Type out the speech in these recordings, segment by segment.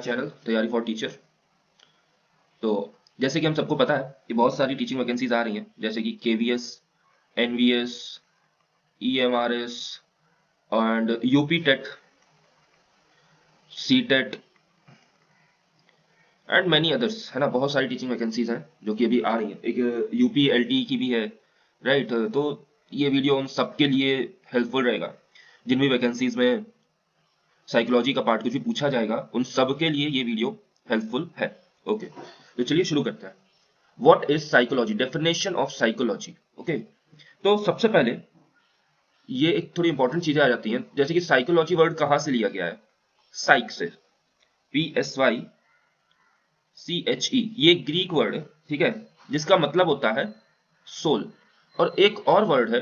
Channel तैयारी for teacher. तो जैसे कि हम सबको पता है कि बहुत सारी टीचिंग वैकेंसीज आ रही हैं, जैसे कि KVS, NVS, EMRS and UP TET, C TET and many others, है ना। बहुत सारी टीचिंग वैकेंसीज हैं जो कि अभी आ रही हैं। एक यूपी एलटी की भी है, राइट। तो ये वीडियो उन सबके लिए हेल्पफुल रहेगा जिन भी वैकेंसीज में साइकोलॉजी का पार्ट कुछ भी पूछा जाएगा, उन सब के लिए ये वीडियो हेल्पफुल है। ओके, तो चलिए शुरू करते हैं। What is psychology, definition of psychology. Okay, तो सबसे पहले ये एक थोड़ी इंपॉर्टेंट चीजें आ जाती हैं, जैसे कि साइकोलॉजी वर्ड कहां से लिया गया है। साइक से, PSYCHE, ये ग्रीक वर्ड है, ठीक है, जिसका मतलब होता है सोल। और एक और वर्ड है,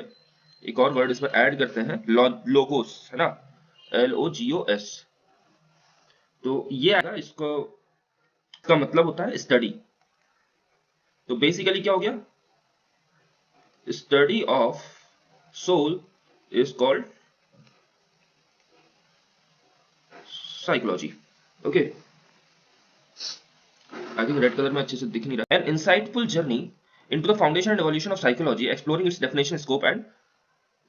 एक और वर्ड इसमें ऐड करते हैं, लोगोस, है ना, LOGOS। तो ये आएगा, इसको का मतलब होता है स्टडी। तो बेसिकली क्या हो गया, study of soul is called psychology. Okay, I think red colour में अच्छे से दिख नहीं रहा। An insightful journey into the foundation and evolution of psychology, exploring its definition, scope and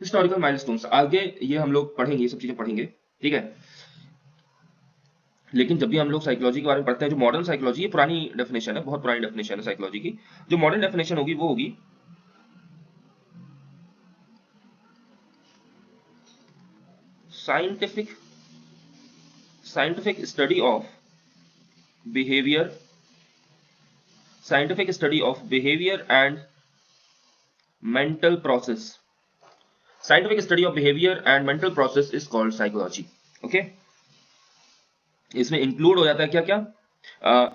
historical milestones. आगे ये हम लोग पढ़ेंगे, ये सब चीजें पढ़ेंगे, ठीक है। लेकिन जब भी हम लोग साइकोलॉजी के बारे में पढ़ते हैं, जो मॉडर्न साइकोलॉजी, ये पुरानी डेफिनेशन है, बहुत पुरानी डेफिनेशन है साइकोलॉजी की। जो मॉडर्न डेफिनेशन होगी वो होगी scientific study of behaviour, scientific study of behavior and mental process. Scientific study of behavior and mental process is called psychology. Okay, इसमें इंक्लूड हो जाता है क्या क्या,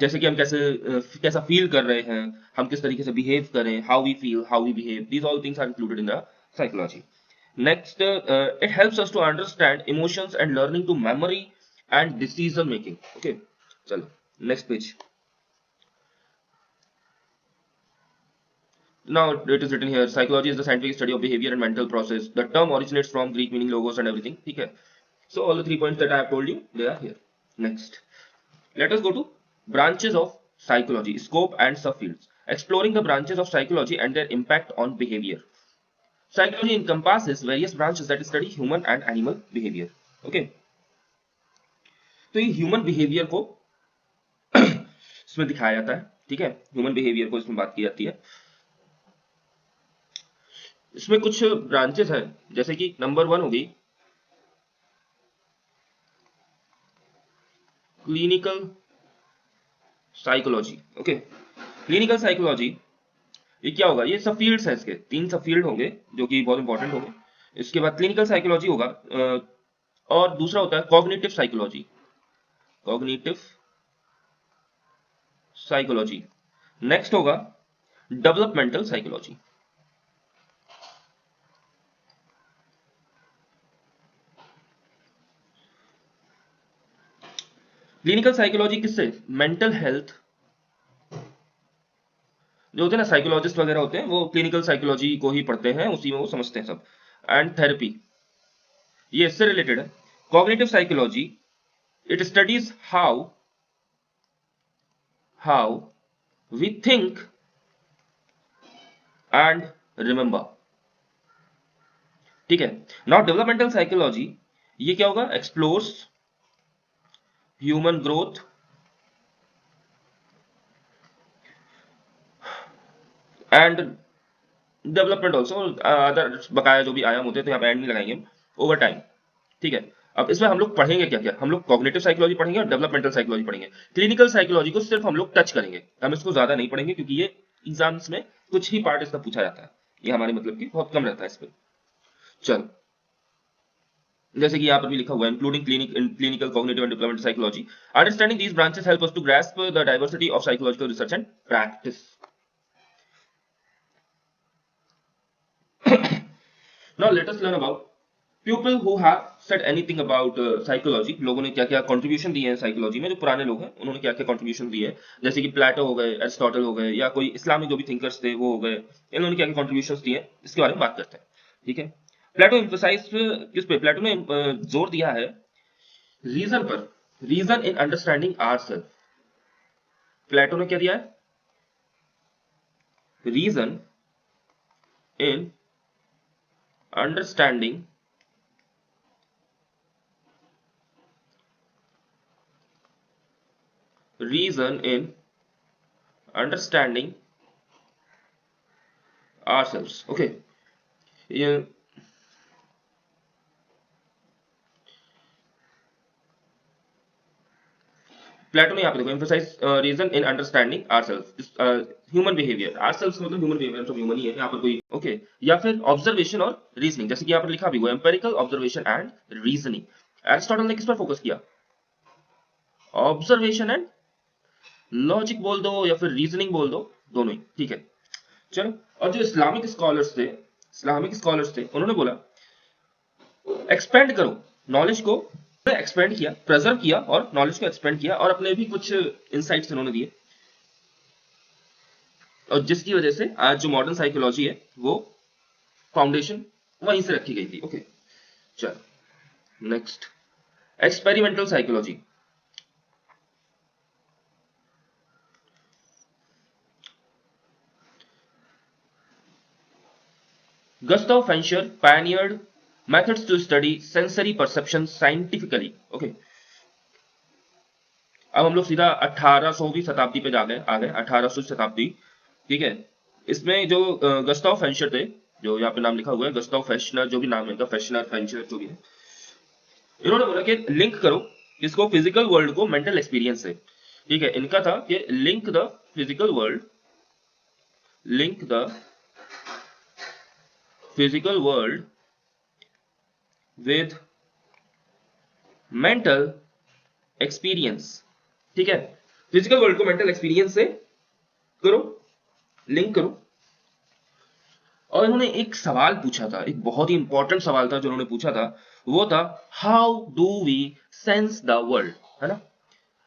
जैसे कि हम कैसा फील कर रहे हैं, हम किस तरीके से बिहेव करें, how we feel, how we behave, these all things are included in the psychology. Next, it helps us to understand emotions and learning to memory and decision making. Okay, चलो next page. Now it is written here, psychology is the scientific study of behavior and mental process. The term originates from Greek meaning logos and everything. Okay, so all the 3 points that I have told you, they are here. Next, let us go to branches of psychology, scope and subfields. Exploring the branches of psychology and their impact on behavior. Psychology encompasses various branches that study human and animal behavior. Okay, तो ये human behaviour को इसमें दिखाया जाता है, ठीक है। Human behaviour को इसमें बात की जाती है। इसमें कुछ ब्रांचेस हैं, जैसे कि नंबर 1 होगी clinical psychology. Okay, clinical psychology ये क्या होगा, ये सब फील्ड्स हैं, इसके 3 सब फील्ड होंगे जो कि बहुत इंपॉर्टेंट होंगे. इसके बाद क्लिनिकल साइकोलॉजी होगा, और दूसरा होता है cognitive psychology. Cognitive psychology. Next होगा डेवलपमेंटल साइकोलॉजी. क्लिनिकल साइकोलॉजी किससे, मेंटल हेल्थ, जो होते हैं ना साइकोलॉजिस्ट वगैरह होते हैं, वो क्लिनिकल साइकोलॉजी को ही पढ़ते हैं, उसी में वो समझते हैं सब. एंड थेरेपी, ये इससे रिलेटेड है. Cognitive psychology, it studies how we think and remember, ठीक है. नाउ डेवलपमेंटल साइकोलॉजी, ये क्या होगा, explores human growth and development also, other बकाया जो भी आयाम होते हैं, तो यहाँ पे एंड नहीं लगाएंगे, ओवर टाइम, ठीक है. अब इसमें हम लोग पढ़ेंगे क्या क्या, हम लोग कॉग्निटिव साइकोलॉजी पढ़ेंगे और डेवलपमेंटल साइकोलॉजी पढ़ेंगे. क्लिनिकल साइकोलॉजी को सिर्फ हम लोग टच करेंगे, हम इसको ज्यादा नहीं पढ़ेंगे, क्योंकि ये एग्जाम्स में कुछ ही पार्ट इसका पूछा जाता है, ये हमारे मतलब की बहुत कम रहता है इस पर. चलो, जैसे कि यहाँ पर भी लिखा हुआ है, including clinical, cognitive and developmental psychology. Understanding these branches help us to grasp the diversity of psychological research and practice. Now let us learn about people who have said anything about psychology. लोगों ने क्या क्या contribution दिए हैं psychology में, जो पुराने लोग हैं उन्होंने क्या क्या कंट्रीब्यूशन दिए हैं, जैसे कि प्लेटो हो गए, एरिस्टोटल हो गए, या कोई इस्लामिक जो भी थिंकर्स थे वो हो गए, इन्होंने क्या क्या कंट्रीब्यूशंस दिए हैं, इसके बारे में बात करते हैं, ठीक है. प्लेटो एम्फसाइज किस पे, प्लेटो ने जोर दिया है रीजन पर, reason in understanding ourselves, Plato ने क्या दिया है? Reason in understanding ourselves. Okay, ये प्लेटो ने यहाँ पे देखो emphasise reason in understanding ourselves, human behaviour, ourselves मतलब ह्यूमन बिहेवियर, तो ह्यूमन ही है यहाँ पर कोई। ओके, या फिर ऑब्जर्वेशन और रीजनिंग, जैसे कि यहाँ पर लिखा भी हुआ है empirical observation and reasoning. Aristotle ने किस पर फोकस किया? ऑब्जर्वेशन एंड लॉजिक बोल दो या फिर रीजनिंग बोल दो, दोनों ही ठीक है। चलो, और जो इस्लामिक स्कॉलर्स थे उन्होंने बोला एक्सपेंड करो नॉलेज को, एक्सपेंड किया, प्रिजर्व किया और नॉलेज को एक्सपेंड किया, और अपने भी कुछ इनसाइट्स उन्होंने दिए, और जिसकी वजह से आज जो मॉडर्न साइकोलॉजी है वो फाउंडेशन वहीं से रखी गई थी। ओके, चलो next, experimental psychology. Gustav Fenscher pioneered methods to study sensory perception scientifically. Okay. अब हम लोग सीधा 1800वीं शताब्दी पे आ गए 1800 शताब्दी, ठीक है। इसमें जो गस्टाव फेंशर थे, जो यहाँ पे नाम लिखा हुआ है गस्टाव फेशनर, जो भी नाम है इनका, फेशनर फेंशर जो भी है, इन्होंने बोला कि लिंक करो इसको फिजिकल वर्ल्ड को मेंटल एक्सपीरियंस से, ठीक है। इनका था कि link the physical world with mental experience, ठीक है। फिजिकल वर्ल्ड को मेंटल एक्सपीरियंस से करो, लिंक करो। और इन्होंने एक सवाल पूछा था, एक बहुत ही इंपॉर्टेंट सवाल था जो उन्होंने पूछा था, वो था how do we sense the world, है ना।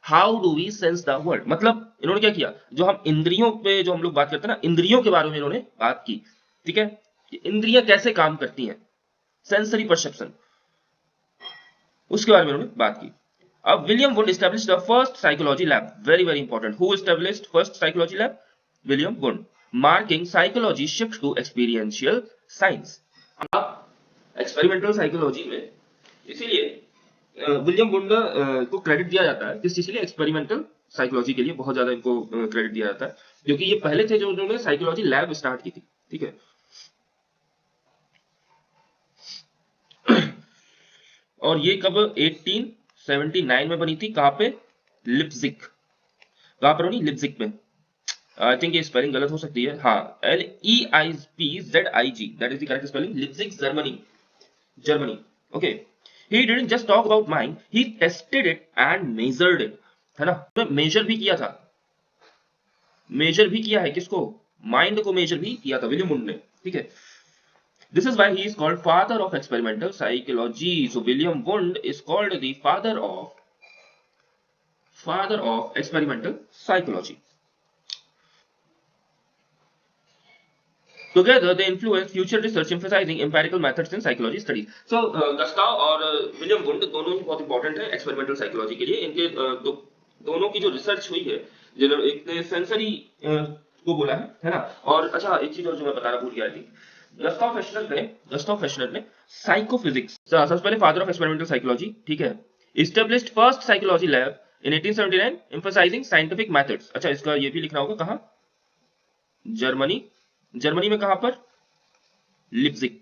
How do we sense the world मतलब इन्होंने क्या किया, जो हम इंद्रियों पे जो हम लोग बात करते हैं ना, इंद्रियों के बारे में इन्होंने बात की, ठीक है। इंद्रियां कैसे काम करती हैं, सेंसरी परसेप्शन, उसके बारे में उन्होंने बात की। अब William Wundt established the first psychology lab, very very important, who established first psychology lab? William Wundt, marking psychology shift to experiential science. अब एक्सपेरिमेंटल साइकोलॉजी में इसीलिए विलियम वुंड को क्रेडिट दिया जाता है, किस चीज के लिए? एक्सपेरिमेंटल साइकोलॉजी के लिए बहुत ज्यादा इनको क्रेडिट दिया जाता है, क्योंकि ये पहले थे जो उन्होंने साइकोलॉजी लैब स्टार्ट की थी, ठीक है। और ये कब? 1879 में बनी थी। कहां पे? लिप्जिग। कहां पर बनी? लिप्जिग में। आई थिंक ये स्पेलिंग गलत हो सकती है, हाँ, LEIPZIG, that is the correct spelling, Leipzig, Germany. Okay, he didn't just talk about mind, he tested it and measured it, है ना। मेजर भी किया था, मेजर भी किया है किसको? माइंड को मेजर भी किया था विलियम वुंड ने, ठीक है। This is why he is called father of experimental psychology. So William Wundt is called the father of experimental psychology. Together they influence future research emphasizing empirical methods in psychology studies. So Gustav और William Wundt दोनों ही बहुत important है experimental psychology के लिए। इनके दोनों की जो रिसर्च हुई है, जिन्होंने एक ने सेंसरी को बोला है ना। और अच्छा, एक चीज और जो मैं बताना भूल गया थी, गस्टाव फेशनर ने साइकोफिजिक्स, सबसे पहले फादर ऑफ एक्सपेरिमेंटल साइकोलॉजी, ठीक है, established first psychology lab in 1879 emphasising scientific methods. अच्छा, इसका ये भी लिखना होगा, कहां? जर्मनी में। कहां पर? Leipzig,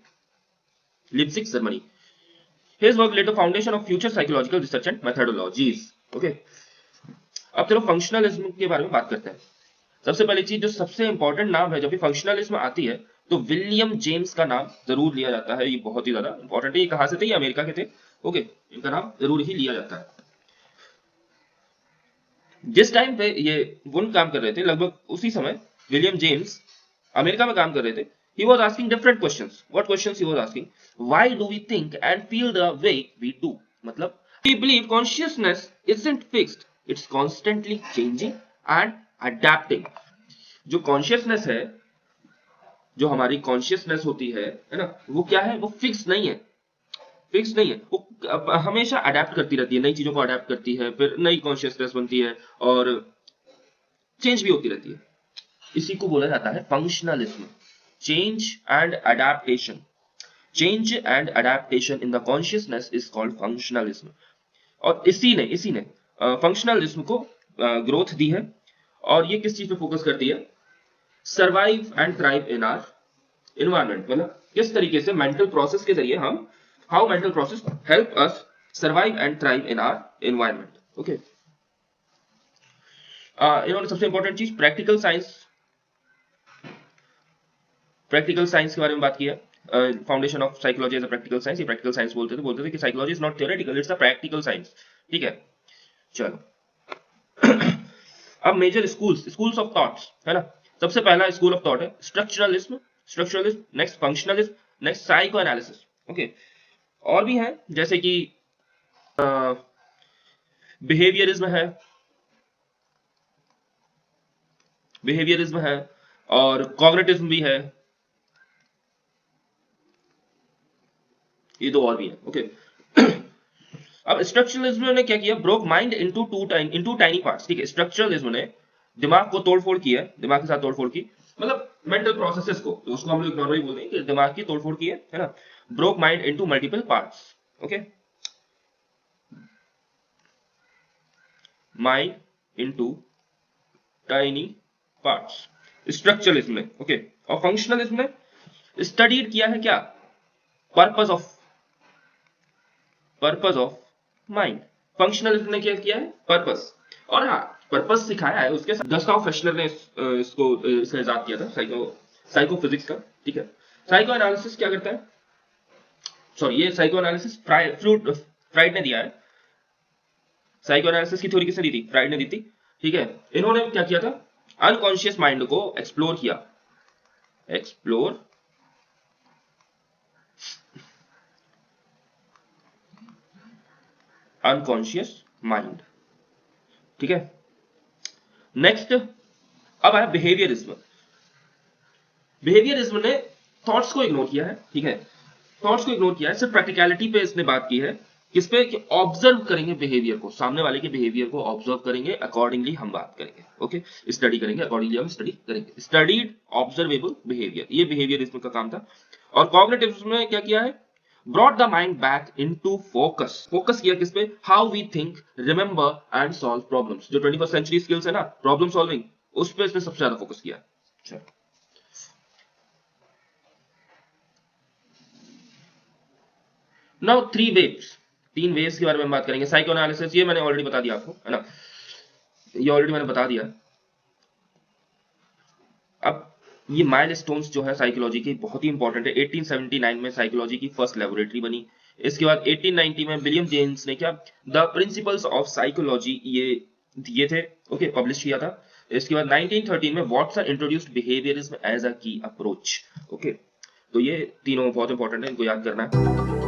Germany. His work laid the foundation of future psychological research and methodologies. Okay. अब चलो फंक्शनलिज्म के बारे में बात करते हैं। सबसे पहली चीज, जो सबसे इंपॉर्टेंट नाम है जब भी फंक्शनलिज्म आती है तो विलियम जेम्स का नाम जरूर लिया जाता है। ये बहुत ही ज्यादा इंपॉर्टेंट है। ये कहां से थे? ये अमेरिका के थे। ओके, इनका नाम जरूर ही लिया जाता है। जिस टाइम पे ये वुंड काम कर रहे थे, लगभग उसी समय विलियम जेम्स अमेरिका में काम कर रहे थे। He was asking different questions. What questions he was asking? Why do we think and feel the way we do? मतलब we believe consciousness isn't fixed. It's constantly changing and adapting. जो consciousness है, जो हमारी consciousness होती है ना, वो क्या है? वो फिक्स नहीं है। फिक्स नहीं है, वो हमेशा अडेप्ट करती रहती है, नई चीजों को अडेप्ट करती है, फिर नई कॉन्शियसनेस बनती है और चेंज भी होती रहती है। इसी को बोला जाता है functionalism, change and adaptation. Change and adaptation in the consciousness is called functionalism. और इसी ने फंक्शनलिज्म को ग्रोथ दी है। और ये किस चीज पे फोकस करती है? Survive and thrive in our environment, मतलब किस तरीके से मेंटल प्रोसेस के जरिए हम, how mental process help us survive and thrive in our environment. Okay, इन्होंने सबसे इंपॉर्टेंट चीज प्रैक्टिकल साइंस के बारे में बात की है। Foundation of psychology as a practical science, ये प्रैक्टिकल साइंस बोलते थे कि psychology is not theoretical, it's a practical science. ठीक है, चलो अब मेजर स्कूल्स ऑफ थॉट्स है ना। सबसे पहला स्कूल ऑफ थॉट है structuralism, next functionalism, next psycho analysis. Okay, और भी हैं जैसे कि बिहेवियरिज्म है और कॉग्निटिज्म भी है, ये दो और भी है। ओके अब स्ट्रक्चरलिज्म ने क्या किया? Broke mind into tiny parts. ठीक है, स्ट्रक्चरलिज्म ने दिमाग को तोड़फोड़ की है, दिमाग के साथ तोड़फोड़ की, मतलब मेंटल प्रोसेसेस को, तो उसको हम लोग नॉर्मली बोलते हैं कि दिमाग की तोड़फोड़ की है ना। Broke mind into multiple parts. Okay, mind into tiny parts, structuralism ने। ओके, और फंक्शनलिज्म ने स्टडीड किया है क्या? Purpose of mind. फंक्शनलिज्म ने क्या किया है? पर्पस। और हाँ, पर्पस सिखाया है उसके साथ। गस्टाव फ्रेशनर ने इसको इजाद किया था, साइको फिजिक्स का। ठीक है, साइको एनालिसिस क्या करता है? सॉरी, ये साइको एनालिसिस फ्राइड ने दिया है। साइको एनालिसिस की थ्योरी किसने दी थी? फ्राइड ने दी थी। ठीक है, इन्होंने क्या किया था? अनकॉन्शियस माइंड को एक्सप्लोर किया, अनकॉन्शियस माइंड। ठीक है, नेक्स्ट अब आया बिहेवियरिज्म। बिहेवियरिज्म ने थॉट्स को इग्नोर किया है। ठीक है, थॉट्स को इग्नोर किया है, सिर्फ प्रैक्टिकलिटी पे इसने बात की है। किस पे? कि ऑब्जर्व करेंगे बिहेवियर को, सामने वाले के बिहेवियर को ऑब्जर्व करेंगे, अकॉर्डिंगली हम बात करेंगे। ओके, स्टडी करेंगे, अकॉर्डिंगली हम स्टडी करेंगे। स्टडीड ऑब्जर्वेबल बिहेवियर, ये बिहेवियरिज्म का काम था। और कॉग्निटिविज्म ने क्या किया है? Brought the mind back into focus किया किस पे? How we think, remember and solve problems. जो 21st सेंचुरी स्किल्स है ना, प्रॉब्लम सॉल्विंग, उस पे इसने सबसे ज्यादा फोकस किया। चलो, नाउ तीन वेव्स के बारे में बात करेंगे। साइको एनालिसिस, ये मैंने ऑलरेडी बता दिया आपको, है ना, ये ऑलरेडी मैंने बता दिया। अब ये माइलस्टोन्स जो है साइकोलॉजी के, बहुत ही इंपॉर्टेंट है। 1879 में साइकोलॉजी की फर्स्ट लेबोरेटरी बनी। इसके बाद 1890 में विलियम जेम्स ने क्या, द प्रिंसिपल्स ऑफ साइकोलॉजी, ये दिए थे। ओके, पब्लिश किया था। इसके बाद 1913 में Watson introduced behaviourism as a key approach. Okay, तो ये तीनों बहुत इंपॉर्टेंट है, इनको याद करना है।